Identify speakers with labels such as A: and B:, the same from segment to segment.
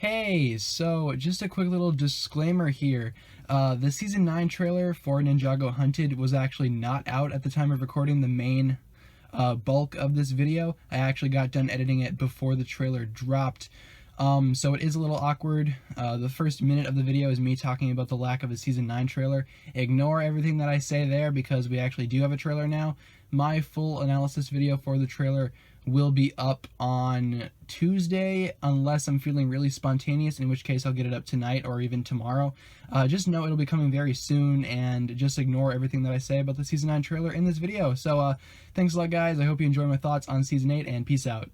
A: Hey, so just a quick little disclaimer here. The Season 9 trailer for Ninjago Hunted was actually not out at the time of recording the main bulk of this video. I actually got done editing it before the trailer dropped. So it is a little awkward. The first minute of the video is me talking about the lack of a Season 9 trailer. Ignore everything that I say there because we actually do have a trailer now. My full analysis video for the trailer will be up on Tuesday, unless I'm feeling really spontaneous, in which case I'll get it up tonight or even tomorrow. Just know it'll be coming very soon, and just ignore everything that I say about the Season 9 trailer in this video. So thanks a lot, guys. I hope you enjoy my thoughts on Season 8, and peace out.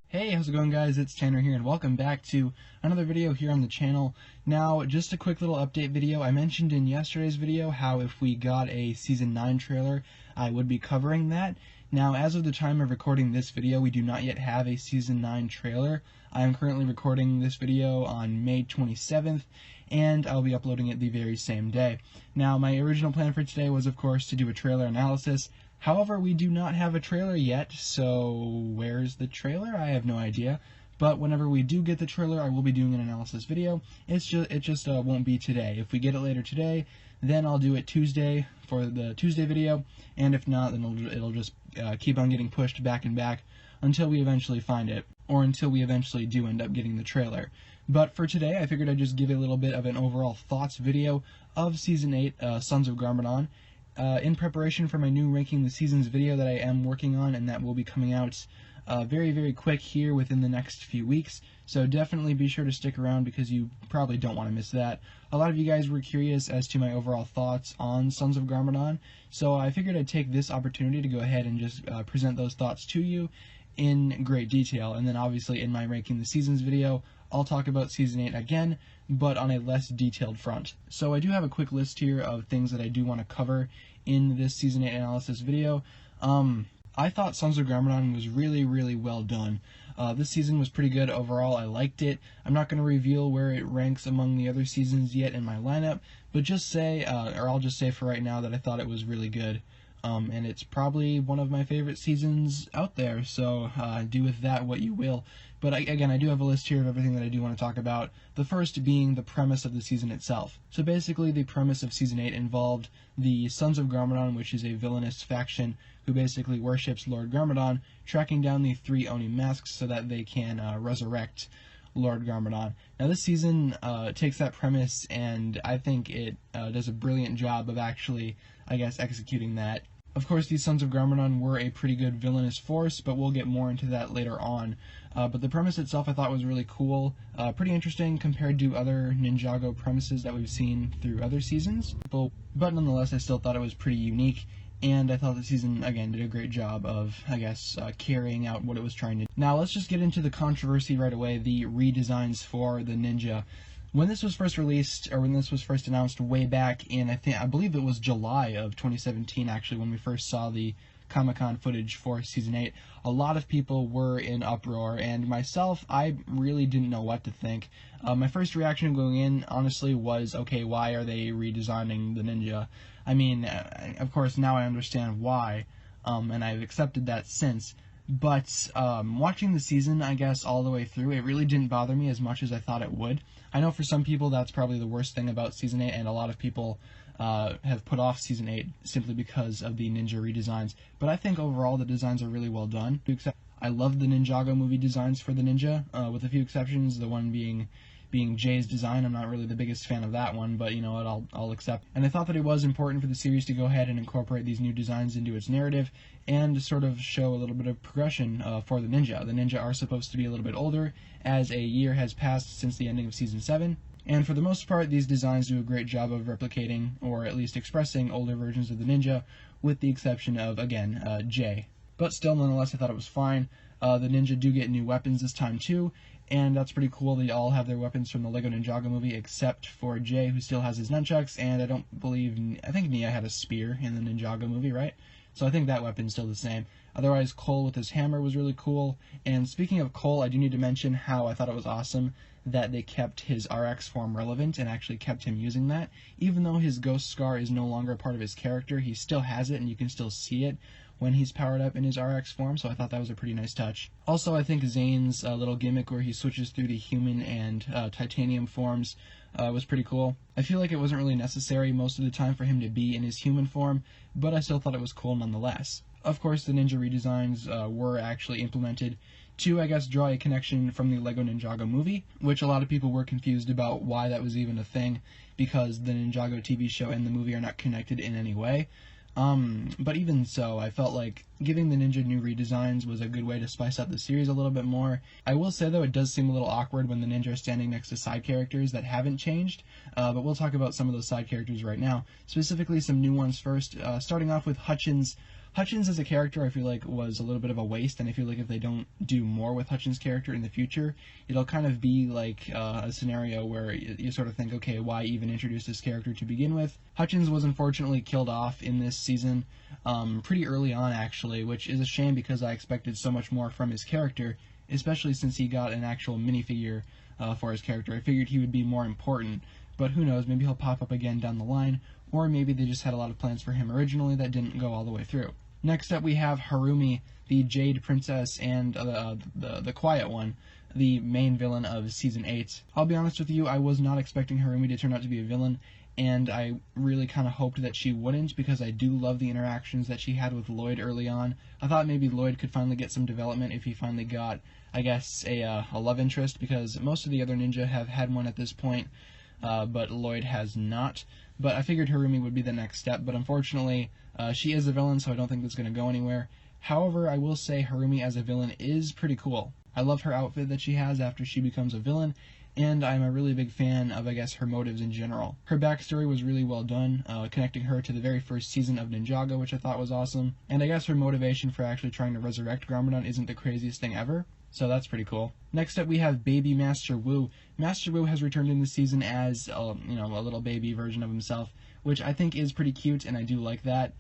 A: Hey, how's it going, guys? It's Tanner here, and welcome back to another video here on the channel. Now, just a quick little update video. I mentioned in yesterday's video how if we got a Season 9 trailer, I would be covering that. Now, as of the time of recording this video, we do not yet have a Season 9 trailer. I am currently recording this video on May 27th, and I'll be uploading it the very same day. Now, my original plan for today was, of course, to do a trailer analysis. However, we do not have a trailer yet, so where's the trailer? I have no idea. But whenever we do get the trailer, I will be doing an analysis video. It just won't be today. If we get it later today, then I'll do it Tuesday for the Tuesday video, and if not, then it'll just keep on getting pushed back and back until we eventually find it, or until we eventually do end up getting the trailer. But for today, I figured I'd just give a little bit of an overall thoughts video of Season 8, Sons of Garmadon, in preparation for my new Ranking the Seasons video that I am working on, and that will be coming out very, very quick here within the next few weeks. So definitely be sure to stick around because you probably don't want to miss that. A lot of you guys were curious as to my overall thoughts on Sons of Garmadon, so I figured I'd take this opportunity to go ahead and just present those thoughts to you in great detail. And then obviously in my Ranking the Seasons video, I'll talk about Season 8 again, but on a less detailed front. So I do have a quick list here of things that I do want to cover in this Season 8 analysis video. I thought Sons of Garmadon was really, really well done. This season was pretty good overall. I liked it. I'm not going to reveal where it ranks among the other seasons yet in my lineup, but just say, or I'll just say for right now that I thought it was really good. And it's probably one of my favorite seasons out there, so do with that what you will. But again, I do have a list here of everything that I do want to talk about, the first being the premise of the season itself. So basically, the premise of Season 8 involved the Sons of Garmadon, which is a villainous faction who basically worships Lord Garmadon, tracking down the 3 Oni masks so that they can resurrect Lord Garmadon. Now this season takes that premise, and I think it does a brilliant job of actually, I guess, executing that. Of course, these Sons of Garmadon were a pretty good villainous force, but we'll get more into that later on. But the premise itself I thought was really cool, pretty interesting compared to other Ninjago premises that we've seen through other seasons. But nonetheless, I still thought it was pretty unique, and I thought the season, again, did a great job of, I guess, carrying out what it was trying to do. Now, let's just get into the controversy right away, the redesigns for the ninja. When this was first released, or when this was first announced way back in, I believe it was July of 2017, actually, when we first saw the Comic-Con footage for Season 8, a lot of people were in uproar, and myself, I really didn't know what to think. My first reaction going in, honestly, was, okay, why are they redesigning the ninja? I mean, of course, now I understand why, and I've accepted that since. But watching the season, I guess, all the way through, it really didn't bother me as much as I thought it would. I know for some people that's probably the worst thing about Season 8, and a lot of people have put off Season 8 simply because of the ninja redesigns. But I think overall the designs are really well done. I love the Ninjago movie designs for the ninja, with a few exceptions, the one being Jay's design. I'm not really the biggest fan of that one, but you know what, I'll accept. And I thought that it was important for the series to go ahead and incorporate these new designs into its narrative and sort of show a little bit of progression for the ninja. The ninja are supposed to be a little bit older, as a year has passed since the ending of Season 7. And for the most part, these designs do a great job of replicating, or at least expressing, older versions of the ninja, with the exception of, again, Jay. But still, nonetheless, I thought it was fine. The ninja do get new weapons this time, too, and that's pretty cool. They all have their weapons from the Lego Ninjago movie, except for Jay, who still has his nunchucks, and I think Nia had a spear in the Ninjago movie, right? So I think that weapon's still the same. Otherwise, Cole with his hammer was really cool. And speaking of Cole, I do need to mention how I thought it was awesome that they kept his RX form relevant and actually kept him using that. Even though his ghost scar is no longer a part of his character, he still has it and you can still see it, when he's powered up in his RX form, so I thought that was a pretty nice touch. Also, I think Zane's little gimmick where he switches through the human and titanium forms was pretty cool. I feel like it wasn't really necessary most of the time for him to be in his human form, but I still thought it was cool nonetheless. Of course, the ninja redesigns were actually implemented to, I guess, draw a connection from the Lego Ninjago movie, which a lot of people were confused about why that was even a thing, because the Ninjago TV show and the movie are not connected in any way. But even so, I felt like giving the ninja new redesigns was a good way to spice up the series a little bit more. I will say, though, it does seem a little awkward when the ninja are standing next to side characters that haven't changed, but we'll talk about some of those side characters right now. Specifically, some new ones first, starting off with Hutchins. Hutchins as a character, I feel like, was a little bit of a waste, and I feel like if they don't do more with Hutchins' character in the future, it'll kind of be like a scenario where you sort of think, okay, why even introduce this character to begin with? Hutchins was unfortunately killed off in this season pretty early on, actually, which is a shame because I expected so much more from his character, especially since he got an actual minifigure for his character. I figured he would be more important, but who knows, maybe he'll pop up again down the line, or maybe they just had a lot of plans for him originally that didn't go all the way through. Next up, we have Harumi, the Jade Princess, and the Quiet One, the main villain of Season 8. I'll be honest with you, I was not expecting Harumi to turn out to be a villain, and I really kind of hoped that she wouldn't, because I do love the interactions that she had with Lloyd early on. I thought maybe Lloyd could finally get some development if he finally got, I guess, a love interest, because most of the other ninja have had one at this point, but Lloyd has not. But I figured Harumi would be the next step, but unfortunately, she is a villain, so I don't think that's going to go anywhere. However, I will say Harumi as a villain is pretty cool. I love her outfit that she has after she becomes a villain, and I'm a really big fan of, I guess, her motives in general. Her backstory was really well done, connecting her to the very first season of Ninjago, which I thought was awesome, and I guess her motivation for actually trying to resurrect Garmadon isn't the craziest thing ever, so that's pretty cool. Next up, we have Baby Master Wu. Master Wu has returned in the season as, a little baby version of himself, which I think is pretty cute, and I do like that.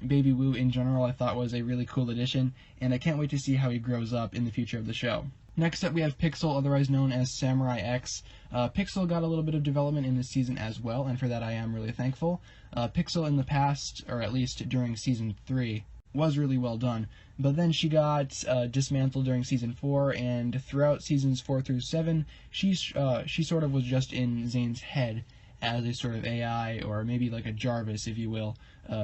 A: Baby Wu in general I thought was a really cool addition, and I can't wait to see how he grows up in the future of the show. Next up, we have Pixel, otherwise known as Samurai X. Pixel got a little bit of development in this season as well, and for that I am really thankful. Pixel in the past, or at least during Season 3, was really well done, but then she got dismantled during Season 4, and throughout Seasons 4 through 7, she sort of was just in Zane's head as a sort of AI, or maybe like a Jarvis, if you will,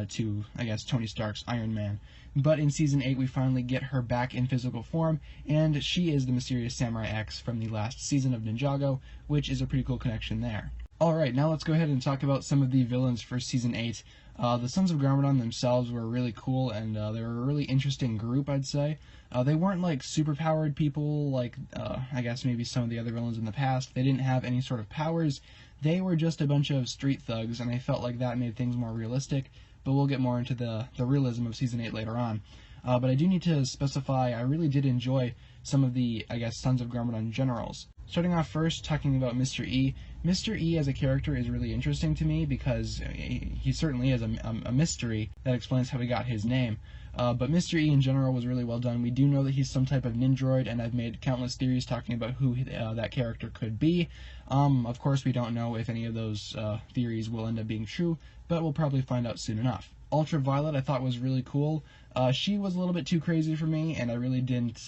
A: to, I guess, Tony Stark's Iron Man. But in Season 8, we finally get her back in physical form, and she is the mysterious Samurai X from the last season of Ninjago, which is a pretty cool connection there. Alright, now let's go ahead and talk about some of the villains for Season 8. The Sons of Garmadon themselves were really cool, and they were a really interesting group, I'd say. They weren't like superpowered people like, I guess, maybe some of the other villains in the past. They didn't have any sort of powers. They were just a bunch of street thugs, and I felt like that made things more realistic, but we'll get more into the realism of Season 8 later on. But I do need to specify, I really did enjoy some of the, I guess, Sons of Garmadon generals. Starting off first, talking about Mr. E. Mr. E as a character is really interesting to me because he certainly is a mystery that explains how he got his name. But Mr. E in general was really well done. We do know that he's some type of ninjroid, and I've made countless theories talking about who that character could be. Of course, we don't know if any of those theories will end up being true, but we'll probably find out soon enough. Ultraviolet I thought was really cool. She was a little bit too crazy for me, and I really didn't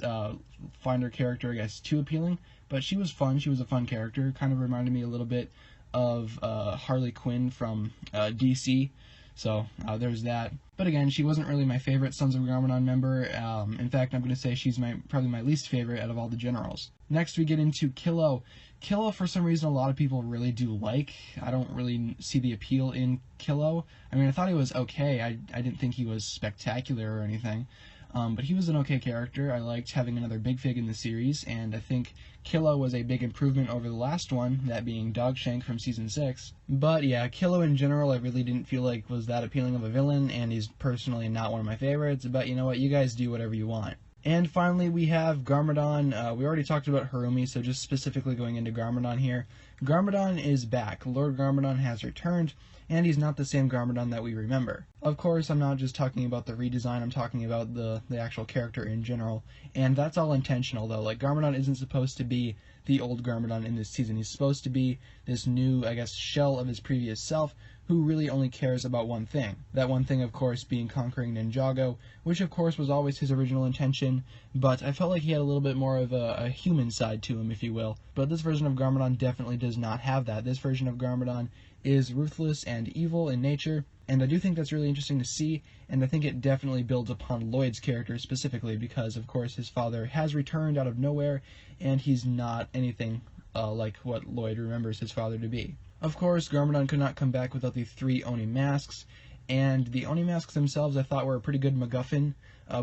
A: find her character, I guess, too appealing. But she was fun. She was a fun character. Kind of reminded me a little bit of Harley Quinn from DC. So there's that. But again, she wasn't really my favorite Sons of Garmadon member. In fact, I'm going to say she's probably my least favorite out of all the generals. Next, we get into Killa. Killa, for some reason, a lot of people really do like. I don't really see the appeal in Killa. I mean, I thought he was okay. I didn't think he was spectacular or anything. But he was an okay character. I liked having another Big Fig in the series, and I think Killa was a big improvement over the last one, that being Dogshank from Season 6. But yeah, Killa in general I really didn't feel like was that appealing of a villain, and he's personally not one of my favorites, but you know what, you guys do whatever you want. And finally, we have Garmadon. We already talked about Harumi, so just specifically going into Garmadon here. Garmadon is back. Lord Garmadon has returned, and he's not the same Garmadon that we remember. Of course, I'm not just talking about the redesign, I'm talking about the actual character in general, and that's all intentional, though. Like, Garmadon isn't supposed to be the old Garmadon in this season. He's supposed to be this new, I guess, shell of his previous self, who really only cares about one thing. That one thing, of course, being conquering Ninjago, which of course was always his original intention, but I felt like he had a little bit more of a human side to him, if you will. But this version of Garmadon definitely does not have that. This version of Garmadon is ruthless and evil in nature, and I do think that's really interesting to see, and I think it definitely builds upon Lloyd's character specifically, because of course his father has returned out of nowhere, and he's not anything like what Lloyd remembers his father to be. Of course, Garmadon could not come back without the 3 Oni masks, and the Oni masks themselves I thought were a pretty good MacGuffin.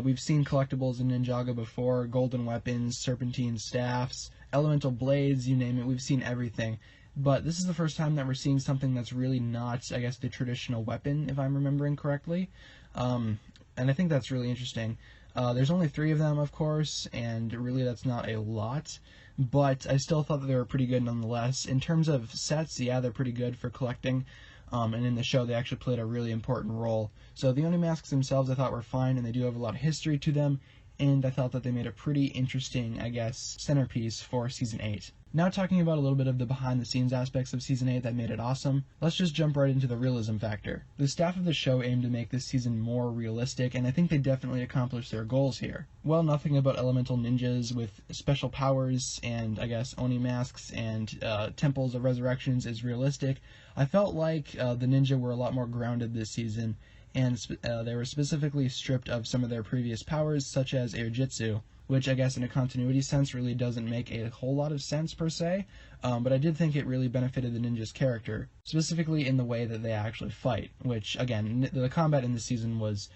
A: We've seen collectibles in Ninjago before, golden weapons, serpentine staffs, elemental blades, you name it, we've seen everything. But this is the first time that we're seeing something that's really not, I guess, the traditional weapon, if I'm remembering correctly. And I think that's really interesting. There's only 3 of them, of course, and really that's not a lot, but I still thought that they were pretty good nonetheless. In terms of sets, yeah, they're pretty good for collecting, and in the show they actually played a really important role. So the Oni masks themselves I thought were fine, and they do have a lot of history to them, and I thought that they made a pretty interesting, I guess, centerpiece for Season 8. Now talking about a little bit of the behind-the-scenes aspects of Season 8 that made it awesome, let's just jump right into the realism factor. The staff of the show aimed to make this season more realistic, and I think they definitely accomplished their goals here. While nothing about elemental ninjas with special powers and, I guess, Oni masks and temples of resurrections is realistic, I felt like the ninja were a lot more grounded this season, and they were specifically stripped of some of their previous powers, such as Airjitsu, which I guess in a continuity sense really doesn't make a whole lot of sense per se, but I did think it really benefited the ninja's character, specifically in the way that they actually fight, which, again, the combat in this season was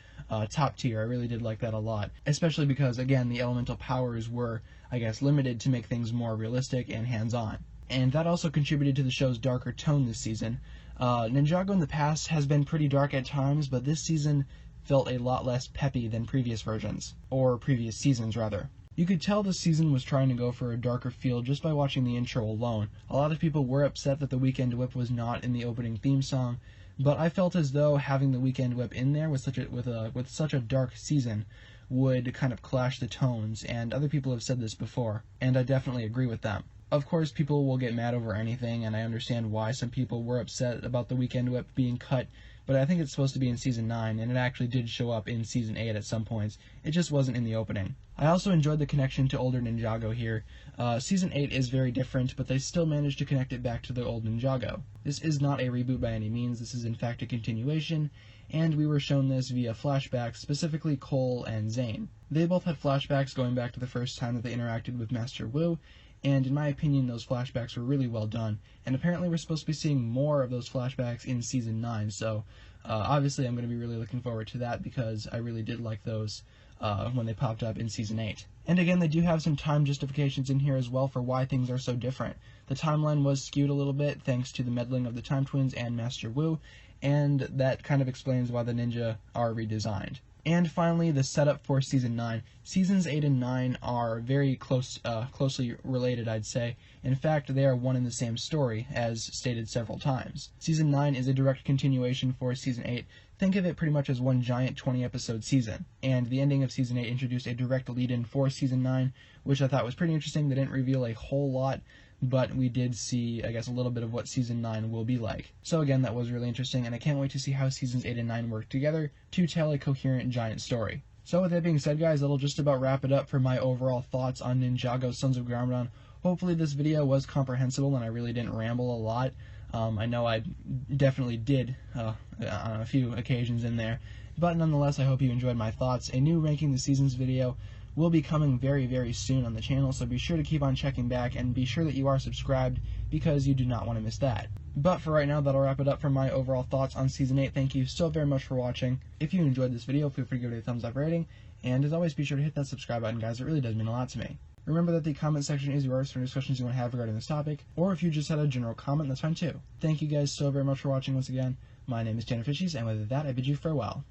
A: top tier. I really did like that a lot, especially because, again, the elemental powers were, I guess, limited to make things more realistic and hands-on. And that also contributed to the show's darker tone this season. Ninjago in the past has been pretty dark at times, but this season felt a lot less peppy than previous versions, or previous seasons rather. You could tell this season was trying to go for a darker feel just by watching the intro alone. A lot of people were upset that the Weekend Whip was not in the opening theme song, but I felt as though having the Weekend Whip in there with such a dark season would kind of clash the tones, and other people have said this before, and I definitely agree with them. Of course, people will get mad over anything, and I understand why some people were upset about the Weekend Whip being cut, but I think it's supposed to be in Season 9, and it actually did show up in Season 8 at some points. It just wasn't in the opening. I also enjoyed the connection to older Ninjago here. Season 8 is very different, but they still managed to connect it back to the old Ninjago. This is not a reboot by any means, this is in fact a continuation, and we were shown this via flashbacks, specifically Cole and Zane. They both had flashbacks going back to the first time that they interacted with Master Wu, and in my opinion those flashbacks were really well done, and apparently we're supposed to be seeing more of those flashbacks in Season 9, so obviously I'm going to be really looking forward to that because I really did like those when they popped up in Season 8. And again, they do have some time justifications in here as well for why things are so different. The timeline was skewed a little bit thanks to the meddling of the Time Twins and Master Wu, and that kind of explains why the ninja are redesigned. And finally, the setup for Season 9. Seasons 8 and 9 are very closely related, I'd say. In fact, they are one and the same story, as stated several times. Season 9 is a direct continuation for Season 8. Think of it pretty much as one giant 20-episode season. And the ending of Season 8 introduced a direct lead-in for Season 9, which I thought was pretty interesting. They didn't reveal a whole lot, but we did see, I guess, a little bit of what Season 9 will be like. So again, that was really interesting, and I can't wait to see how Seasons 8 and 9 work together to tell a coherent giant story. So with that being said, guys, that'll just about wrap it up for my overall thoughts on Ninjago Sons of Garmadon. Hopefully this video was comprehensible and I really didn't ramble a lot. I know I definitely did on a few occasions in there, but nonetheless, I hope you enjoyed my thoughts. A new Ranking the Seasons video will be coming very, very soon on the channel, so be sure to keep on checking back and be sure that you are subscribed because you do not want to miss that. But for right now, that'll wrap it up for my overall thoughts on Season 8. Thank you so very much for watching. If you enjoyed this video, feel free to give it a thumbs up rating, and as always, be sure to hit that subscribe button, guys. It really does mean a lot to me. Remember that the comment section is yours for any discussions you want to have regarding this topic, or if you just had a general comment, that's fine too. Thank you guys so very much for watching once again. My name is TannerFishies, and with that, I bid you farewell.